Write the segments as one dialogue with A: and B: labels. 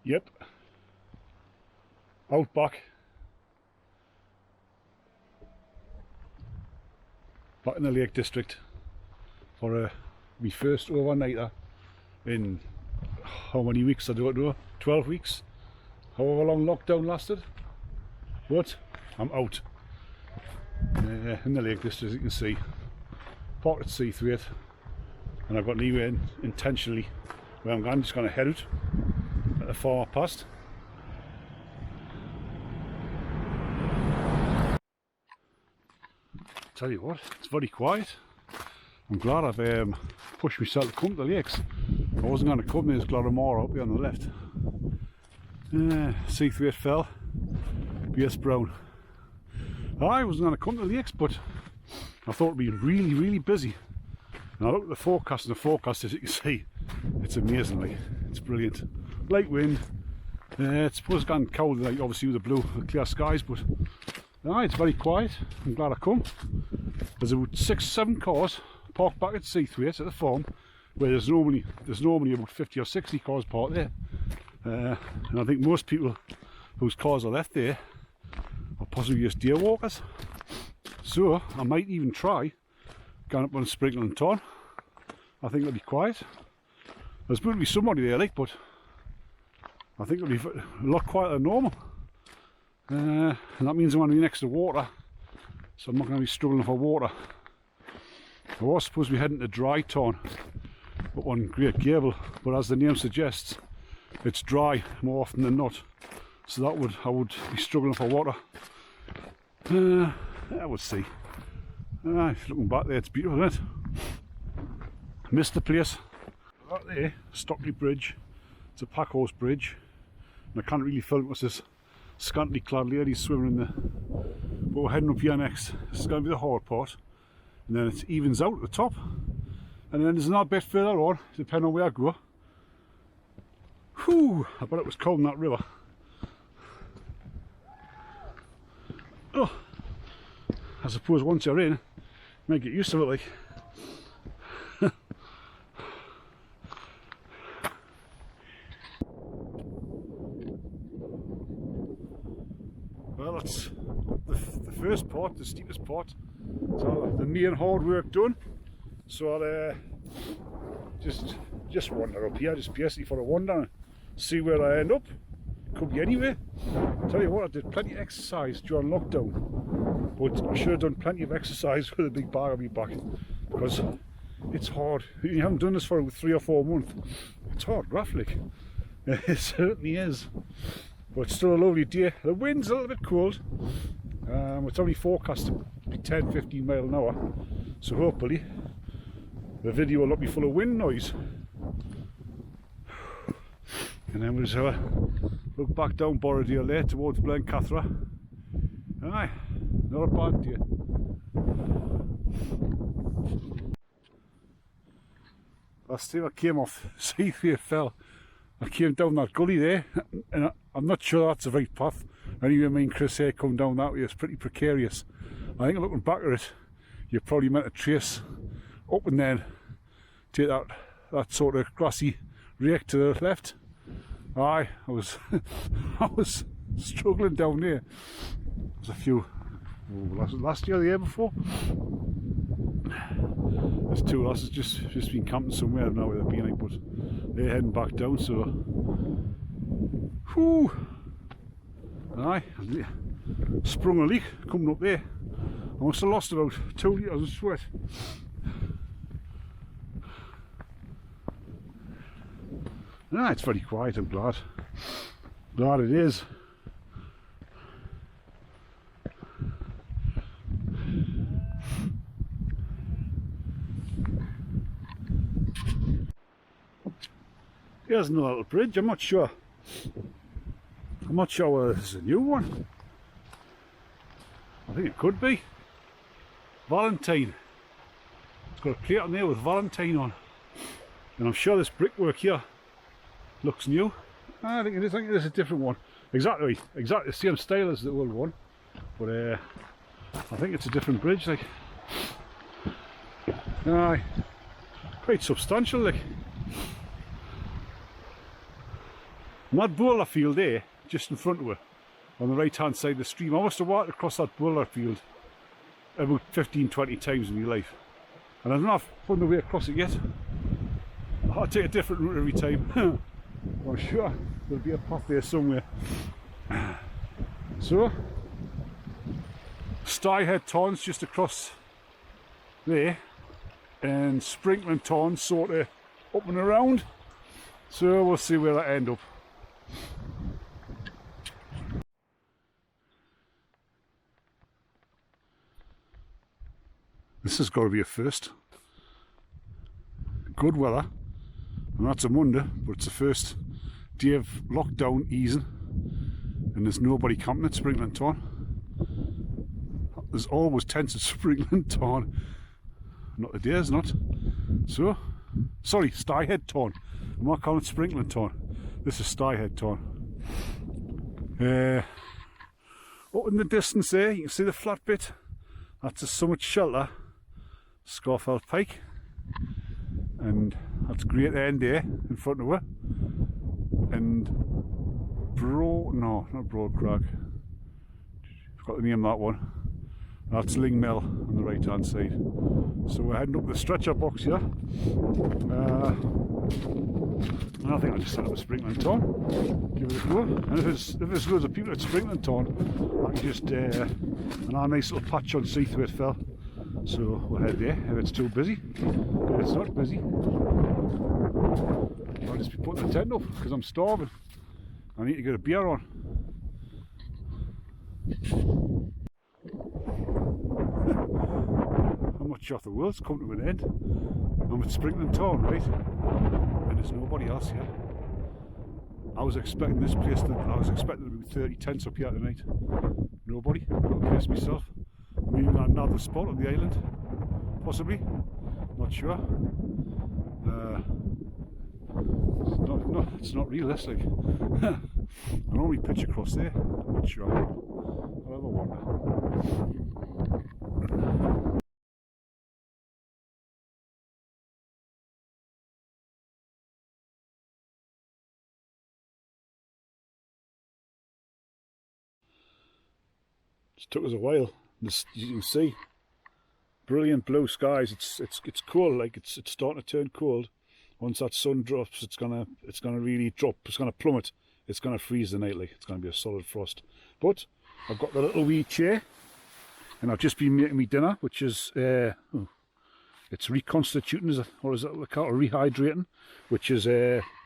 A: Yep. Out back. Back in the Lake District for my first overnighter in how many weeks, I don't know, 12 weeks, however long lockdown lasted. But I'm out in the Lake District, as you can see. Parked at C3, and I've got an e-way in intentionally where I'm just going to head out at the far past. Tell you what, it's very quiet. I'm glad I've pushed myself to come to the lakes. I wasn't going to come, there's Glaramora up here on the left. C3 fell, BS Brown. I wasn't going to come to the lakes, but I thought it'd be really, really busy. And I looked at the forecast, and the forecast, as you can see, it's amazing, like, it's brilliant. Light wind, it's supposed to get cold, like, obviously with the blue, the clear skies, but it's very quiet. I'm glad I come. There's about 6-7 cars parked back at C3 at the farm, where there's normally about 50 or 60 cars parked there. And I think most people whose cars are left there are possibly just deer walkers. So I might even try going up on Sprinkle and Tarn. I think it'll be quiet. There's going to be somebody there, like, but I think it'll be a lot quieter than normal. And that means I'm going to be next to water, so I'm not going to be struggling for water. I was supposed to be heading to dry Tarn up on Great Gable, but as the name suggests, it's dry more often than not. So I would be struggling for water. I would see. Looking back there, it's beautiful, isn't it? Missed the place. Right there, Stockley Bridge. It's a packhorse bridge, and I can't really film because there's scantily clad ladies swimming in there. But we're heading up here next. This is going to be the hard part, and then it evens out at the top, and then there's another bit further on, depending on where I go. Whew! I bet it was cold in that river. Oh, I suppose once you're in, you might get used to it, like. Well, that's the first part, the steepest part. So the main hard work done. So I'll just wander up here, just basically for a wander and see where I end up. Could be anywhere. Tell you what, I did plenty of exercise during lockdown, but I should have done plenty of exercise with a big bag on my back, because it's hard. You haven't done this for 3 or 4 months. It's hard, rough, like. It certainly is. But it's still a lovely day. The wind's a little bit cold. It's only forecast to be 10-15 miles an hour, so hopefully the video will not be full of wind noise. And then we'll just have a look back down Borrowdale there towards Blencathra. Aye, not a bad day. Last time I came off C3 fell, I came down that gully there, and I'm not sure that's the right path. Anyway, me and Chris here come down that way, it's pretty precarious. I think looking back at it, you're probably meant to trace up and then take that sort of grassy rake to the left. Aye, I was I was struggling down there. There's a few last year or the year before. There's 2 lasses just been camping somewhere, I don't know where they've been, like, but they're heading back down, so whew. Aye, sprung a leak coming up there. I must have lost about 2 litres of sweat. Ah, it's very quiet, I'm glad. Glad it is. Here's another little bridge, I'm not sure whether this is a new one. I think it could be. Valentine. It's got a plate on there with Valentine on. And I'm sure this brickwork here looks new. I think it is. I think it is a different one. Exactly the same style as the old one, but I think it's a different bridge. Like, aye, quite substantial. Like, And that boulder field there, just in front of her, on the right hand side of the stream, I must have walked across that boulder field about 15-20 times in my life. And I've not found the way across it yet. I'll take a different route every time. I'm sure there'll be a path there somewhere. So, Styhead Tarn's just across there, and Sprinkling Tarn's sort of up and around. So we'll see where that ends up. This has got to be a first. Good weather, and that's a Monday, but it's the first day of lockdown easing, and there's nobody camping at Sprinkling Tarn. There's always tents at Sprinkling Tarn. Not today, there's not. So, sorry, Styhead Tarn. I'm not calling it Sprinkling Tarn. This is Styhead Tarn. Up in the distance there, you can see the flat bit. That's the summit shelter, Scarfell Pike. And that's Great End there in front of her. And not Broad Crag. Forgot the name of that one. That's Ling Mill on the right hand side. So we're heading up the stretcher box here. And I think I'll just set up a Sprinkling Tarn, give it a go. And if there's loads of people at Sprinkling Tarn, I can just a nice little patch on Seathwaite Fell. So we'll head there if it's too busy. If it's not busy, I'll just be putting the tent up because I'm starving. I need to get a beer on. I'm not sure if the world's come to an end. I'm at Sprinkling Tarn, right? And there's nobody else here. I was expecting this place I was expecting there to be 30 tents up here tonight. Nobody. Got a place myself. Maybe another spot on the island. Possibly. Not sure. It's not realistic. I normally pitch across there. I'm not sure. I'll have a wonder. It took us a while. This, you can see, brilliant blue skies. It's cold. Like it's starting to turn cold. Once that sun drops, it's gonna really drop. It's gonna plummet. It's gonna freeze the night. Like it's gonna be a solid frost. But I've got the little wee chair, and I've just been making me dinner, which is it's reconstituting, or is that what they call it? Rehydrating, which is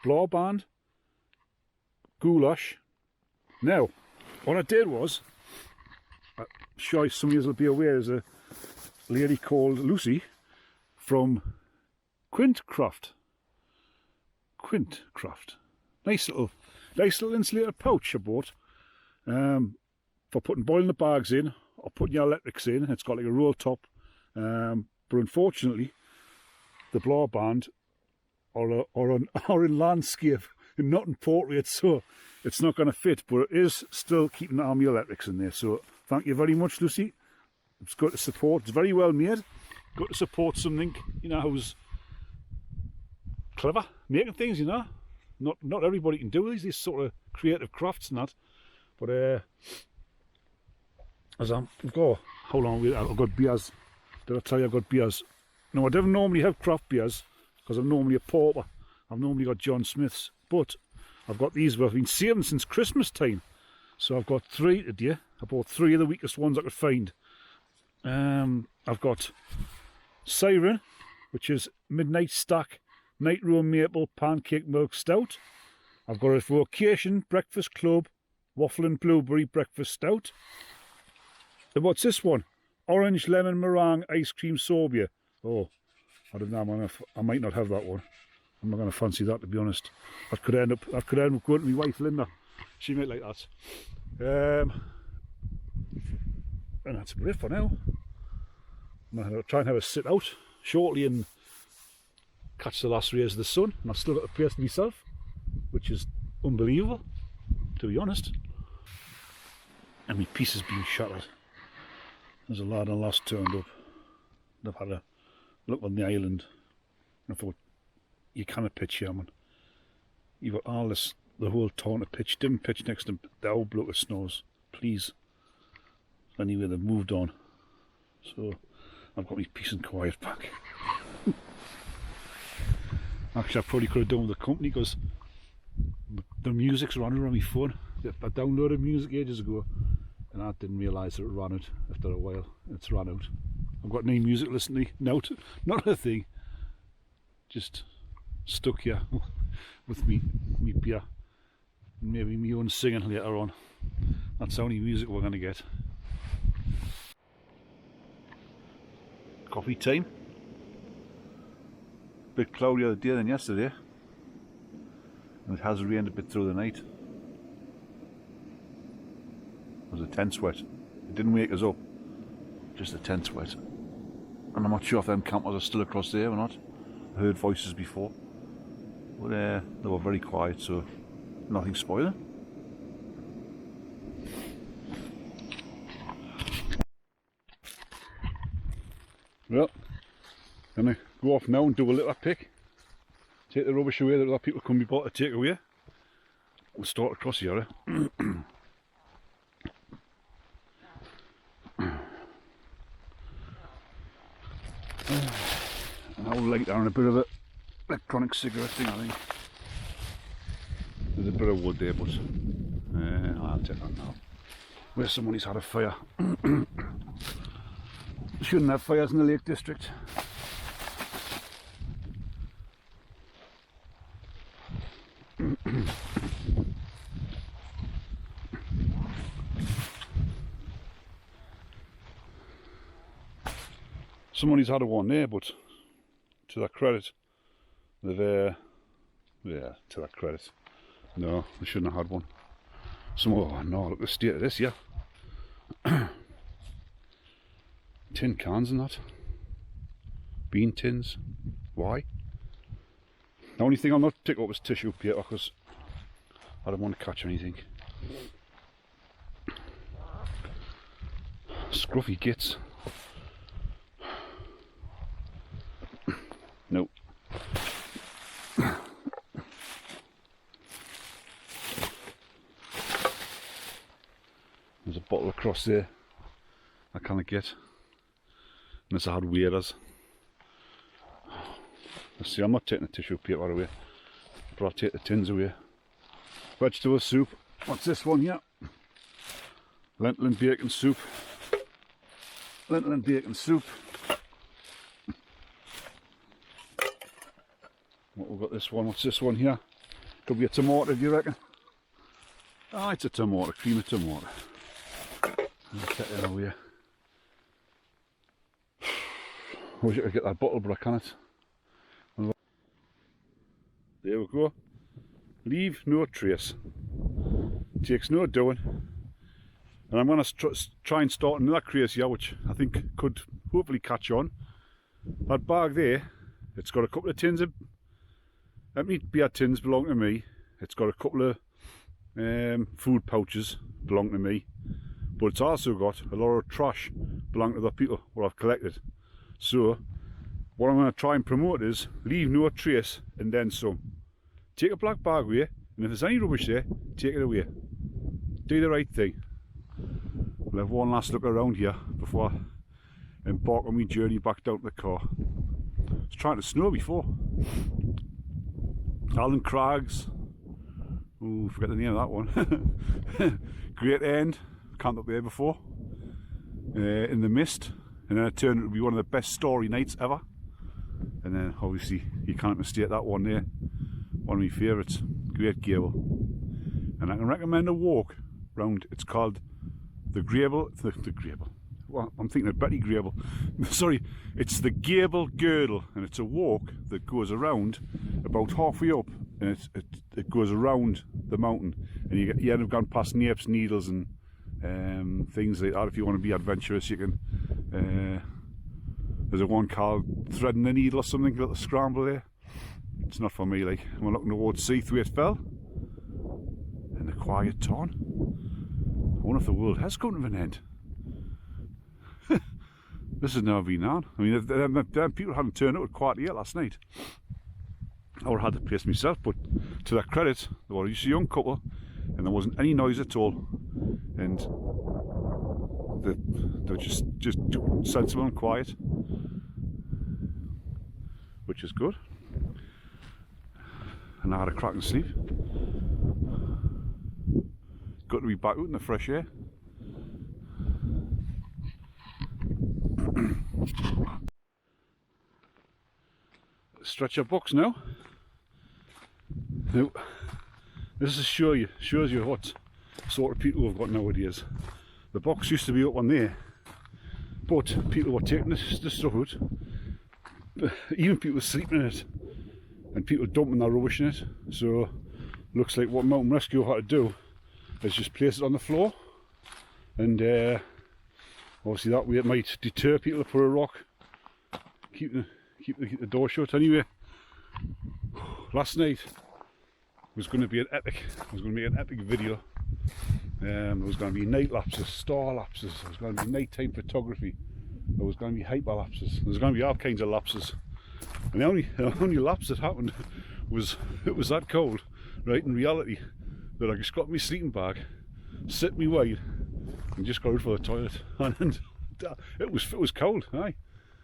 A: blauwband, goulash. Now, what I did was, I'm sure some of you will be aware, there's a lady called Lucy from Quintcraft. Nice little insulated pouch I bought for boiling the bags in or putting your electrics in. It's got like a roll top, but unfortunately the blauwband are in landscape and not in portrait, so it's not going to fit, but it is still keeping the army electrics in there. So thank you very much, Lucy. It's good to support. It's very well made. Good to support something, you know, who's clever making things, you know. Not everybody can do these sort of creative crafts and that. But as hold on, I've got beers. Did I tell you I've got beers? No, I don't normally have craft beers because I'm normally a pauper. I've normally got John Smith's, but I've got these. I've been saving since Christmas time, so I've got 3 today. I bought 3 of the weakest ones I could find. I've got Siren, which is Midnight Stack Night Room Maple Pancake Milk Stout. I've got a Vocation Breakfast Club Waffle and Blueberry Breakfast Stout. And what's this one? Orange Lemon Meringue Ice Cream Sorbet. Oh, I don't know. I might not have that one. I'm not going to fancy that, to be honest. That could end up going to my wife Linda. She might like that. And that's about it for now. I'm going to try and have a sit out shortly and catch the last rays of the sun. And I've still got a place to myself, which is unbelievable, to be honest. And my piece has been shattered. There's a lad and lass turned up. They've had a look on the island. And I thought, you can't pitch here, man. You've got all this the whole tarn to pitch, dim pitch next to the old bloke of snows. Please. Anyway, they've moved on. So I've got my peace and quiet back. Actually, I probably could have done with the company because the music's running on my phone. I downloaded music ages ago and I didn't realise that it ran out after a while. It's run out. I've got no music to listen to. No, not a thing. Just stuck here with me beer. Maybe me own singing later on. That's the only music we're going to get. Coffee time. Bit cloudier day than yesterday. And it has rained a bit through the night. It was a tense wet. It didn't wake us up. Just a tense wet. And I'm not sure if them campers are still across there or not. I heard voices before. But they were very quiet, so nothing spoiling. Well, I'm going to go off now and do a little pick. Take the rubbish away that other people can be bought to take away. We'll start across here. And I'll light down a bit of an electronic cigarette thing, I think. There's a bit of wood there, but I'll take that now. Where somebody's had a fire. Shouldn't have fires in the Lake District. Somebody's had a one there, but to their credit, they've yeah, to their credit, no, they shouldn't have had one. Oh no, look at the state of this, yeah. Tin cans and that. Bean tins. Why? The only thing I'll not pick up is tissue paper because I don't want to catch anything. Scruffy gits. Nope. There's a bottle across there I can't get. Unless I had waders. Let's see, I'm not taking the tissue paper away, but I'll take the tins away. Vegetable soup. What's this one here? Lentil and bacon soup. Lentil and bacon soup. What we've got this one? What's this one here? Could be a tomato, do you reckon? Ah, it's a tomato, cream of tomato. I'll take that away. I wish I could get that bottle, but I can't. There we go. Leave no trace. Takes no doing. And I'm going to try and start another craze here, which I think could hopefully catch on. That bag there, it's got a couple of tins of empty beer tins belong to me. It's got a couple of food pouches belong to me. But it's also got a lot of trash belong to the people what I've collected. So what I'm going to try and promote is leave no trace and then some. Take a black bag away, and if there's any rubbish there, take it away. Do the right thing. We'll have one last look around here before I embark on my journey back down to the car. It's trying to snow before. Allen Crags. Ooh, forget the name of that one. Great End. Camped up there before. In the mist. And then it turned out to be one of the best story nights ever. And then obviously you can't mistake that one there. One of my favourites. Great Gable. And I can recommend a walk round. It's called the Grable. The Grable. Well, I'm thinking of Betty Grable. Sorry, it's the Gable Girdle, and it's a walk that goes around about halfway up, and it goes around the mountain, and you end up going past Napes Needles and things like that. If you want to be adventurous, you can. There's a one called Threading the Needle or something, a little scramble there. It's not for me, like. We're looking towards Seathwaite and the quiet tarn. I wonder if the world has come to an end. This has never been on. I mean, them people hadn't turned up at quite yet last night. I would have had the place myself, but to their credit, they were just a young couple and there wasn't any noise at all, and they were just sensible and quiet, which is good. And I had a cracking sleep. Got to be back out in the fresh air. Stretcher box now. Now, this shows you what sort of people we've got nowadays. The box used to be up on there, but people were taking the stuff out. Even people sleeping in it, and people dumping their rubbish in it. So, looks like what Mountain Rescue had to do is just place it on the floor, and obviously that way it might deter people to put a rock, keep the door shut. Anyway, last night was going to be an epic. It was going to be an epic video. There was going to be night lapses, star lapses. There was going to be nighttime photography. There was going to be hyper lapses. There was going to be all kinds of lapses. And the only lapse that happened was it was that cold, right? In reality, that I just got my sleeping bag, sit me wide, and just got out for the toilet. And it was cold, aye.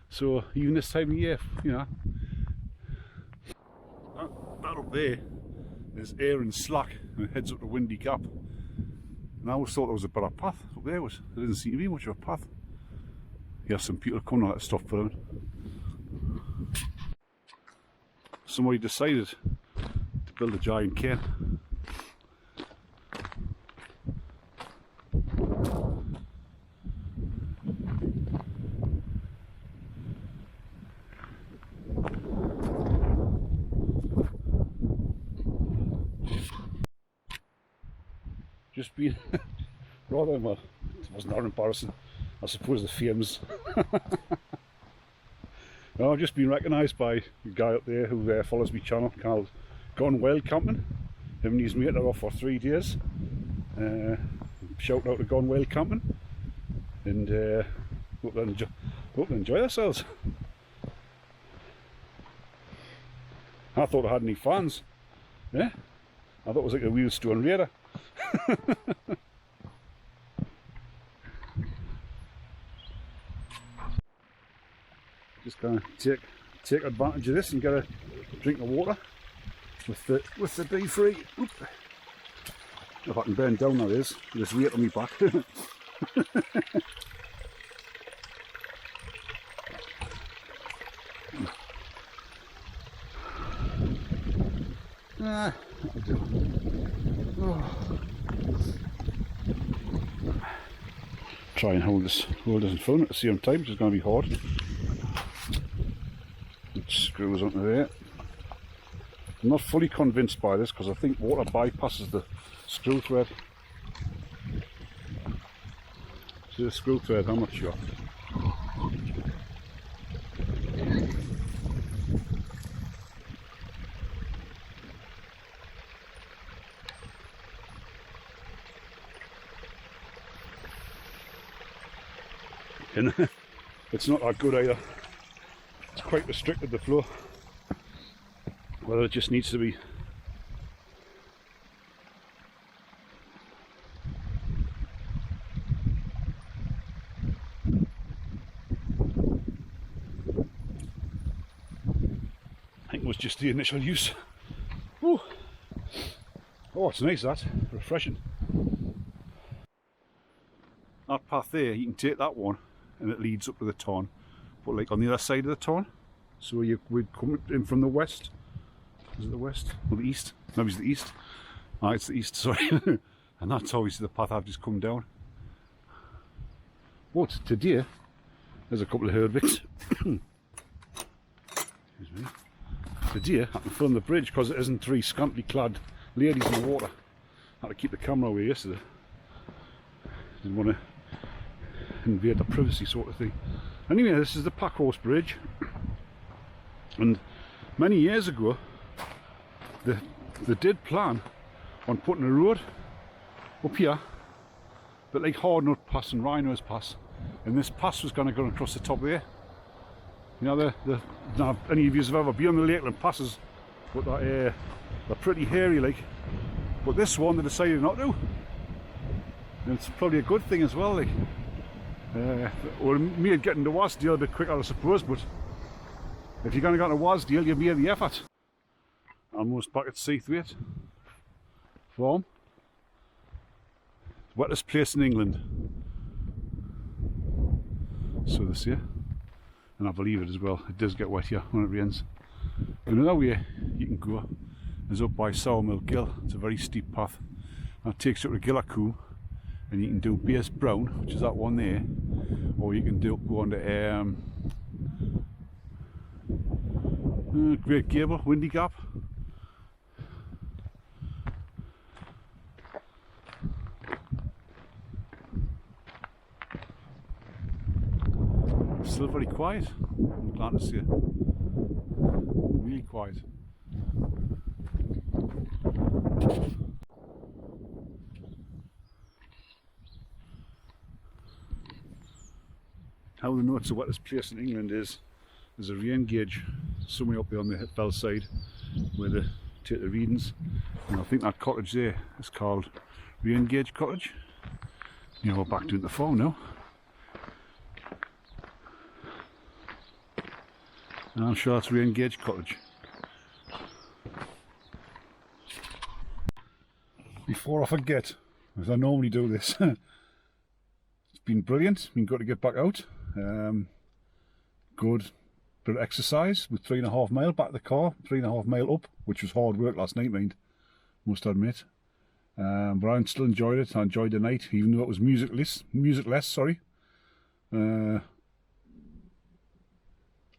A: So even this time of year, you know, that up there is air and slack, and it heads up the Windy Gap. And I always thought there was a better path up there. There didn't seem to be much of a path. Yeah, some people coming on that stuff for them. Somebody decided to build a giant cairn. Just being rather, well, it wasn't that embarrassing. I suppose the fames. No, I've just been recognised by a guy up there who follows my channel, called Gone Wild Camping. Him and his mate are off for 3 days. Shout out to Gone Wild Camping, and hope they enjoy themselves. I thought I had any fans. Yeah, I thought it was like a Wheelstone Raider. Just gonna take advantage of this and get a drink of water with the D3. Oop. If I can bend down, that is. This weight on my back. That'll do. Oh. Try and hold this in phone at the same time, which is going to be hard. It screws onto there. I'm not fully convinced by this because I think water bypasses the screw thread. See the screw thread, I'm not sure. And it's not that good either. It's quite restricted, the flow. Whether it just needs to be. I think it was just the initial use. Ooh. Oh, it's nice, that. Refreshing. That path there, you can take that one and it leads up to the tarn, but like on the other side of the tarn, so you would come in from the west. Is it the west or the east? Maybe it's the east. Ah, it's the east, sorry. And that's obviously the path I've just come down. But today there's a couple of herdbits. Excuse me. Today I can film the bridge because it isn't 3 scantily clad ladies in the water. I had to keep the camera away yesterday. Didn't want to invade the privacy sort of thing. Anyway, this is the Packhorse Bridge, and many years ago they did plan on putting a road up here, but like Hardnut Pass and Rhinos Pass, and this pass was going to go across the top there. You know, now any of you have ever been on the Lakeland passes, but they're pretty hairy like. But this one they decided not to, and it's probably a good thing as well. Like, well, me getting to Wasdale a bit quicker, I suppose. But if you're going to go to Wasdale, you've made the effort. Almost back at Seathwaite Farm. Wettest place in England, so they say, and I believe it as well. It does get wet here when it rains. Another way you can go is up by Sourmill Gill. It's a very steep path. And it takes you up to Gillarcoombe, and you can do Base Brown, which is that one there, or you can go on to Great Gable, Windy Gap. Still very quiet, I'm glad to see it. Really quiet. How they know it's the wettest place in England is there's a rain gauge somewhere up there on the fell side where they take the readings, and I think that cottage there is called Rain Gauge Cottage. You know, we're back doing the farm now. And I'm sure that's Rain Gauge Cottage. Before I forget, as I normally do this, it's been brilliant, it's been good to get back out. Good bit of exercise with 3.5 mile back to the car, 3.5 mile up, which was hard work last night, mind, must admit. But I still enjoyed it. I enjoyed the night, even though it was music-less, sorry.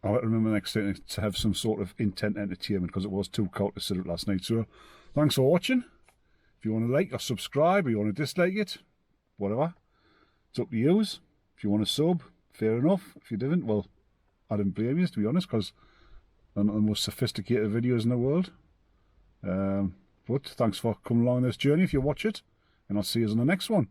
A: I'll remember next time to have some sort of intent entertainment, because it was too cold to sit up last night. So thanks for watching. If you want to like or subscribe, or you want to dislike it, whatever, it's up to you. If you want to sub, fair enough. If you didn't, well, I didn't blame you, to be honest, because they're not the most sophisticated videos in the world. But thanks for coming along this journey if you watch it, and I'll see you on the next one.